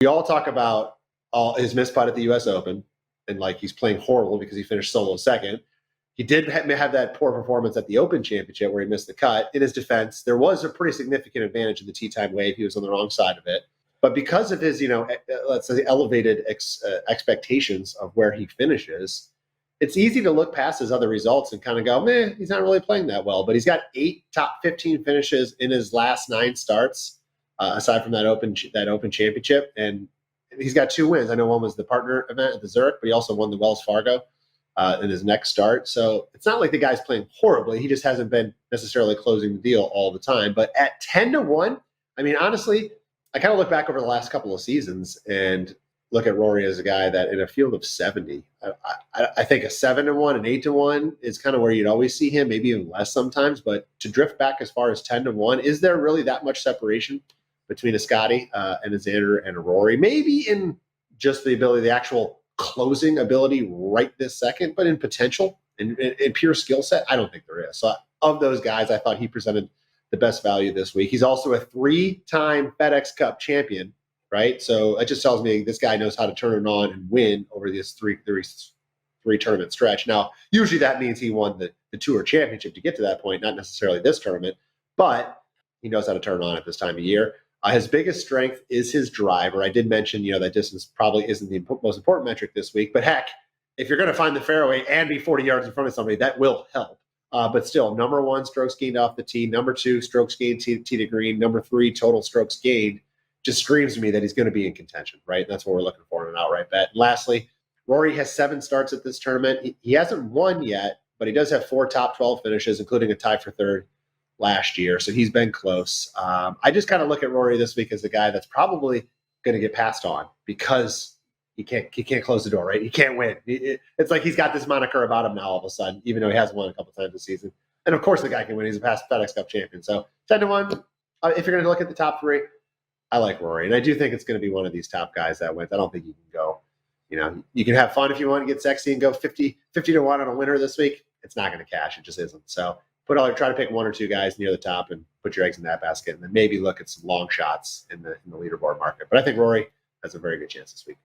We all talk about all his missed putt at the U.S. Open, and like he's playing horrible because he finished solo second. He did have that poor performance at the Open Championship where he missed the cut. In his defense, there was a pretty significant advantage in the tee time wave. He was on the wrong side of it. But because of his, let's say elevated expectations of where he finishes, it's easy to look past his other results and kind of go, meh, he's not really playing that well. But he's got 8 top 15 finishes in his last 9 starts, aside from that Open Championship. And he's got 2 wins. I know one was the partner event at the Zurich, but he also won the Wells Fargo in his next start. So it's not like the guy's playing horribly. He just hasn't been necessarily closing the deal all the time. But at 10-1, I mean, honestly, I kind of look back over the last couple of seasons and look at Rory as a guy that in a field of 70, I think a 7-1 and 8-1 is kind of where you'd always see him, maybe even less sometimes. But to drift back as far as 10-1, is there really that much separation between a Scotty and a Xander and a Rory? Maybe in just the ability, the actual closing ability right this second, but in potential, in pure skill set, I don't think there is. So of those guys, I thought he presented the best value this week. He's also a 3-time FedEx Cup champion, right? So it just tells me this guy knows how to turn it on and win over this three tournament stretch. Now, usually that means he won the Tour Championship to get to that point, not necessarily this tournament, but he knows how to turn on at this time of year. His biggest strength is his driver. I did mention, that distance probably isn't the most important metric this week, but heck, if you're going to find the fairway and be 40 yards in front of somebody, that will help. But still, number 1, strokes gained off the tee. Number 2, strokes gained tee to green. Number 3, total strokes gained. Just screams to me that he's going to be in contention, right? And that's what we're looking for in an outright bet. And lastly, Rory has 7 starts at this tournament. He hasn't won yet, but he does have 4 top 12 finishes, including a tie for third last year. So he's been close. I just kind of look at Rory this week as a guy that's probably going to get passed on because he can't close the door, right? He can't win. It's like he's got this moniker about him now all of a sudden, even though he hasn't won a couple times this season. And of course the guy can win. He's a past FedEx Cup champion. So 10-1, if you're going to look at the top 3, I like Rory. And I do think it's going to be one of these top guys that wins. I don't think you can go, you can have fun if you want to get sexy and go 50-1 on a winner this week. It's not going to cash. It just isn't. So try to pick 1 or 2 guys near the top and put your eggs in that basket, and then maybe look at some long shots in the leaderboard market. But I think Rory has a very good chance this week.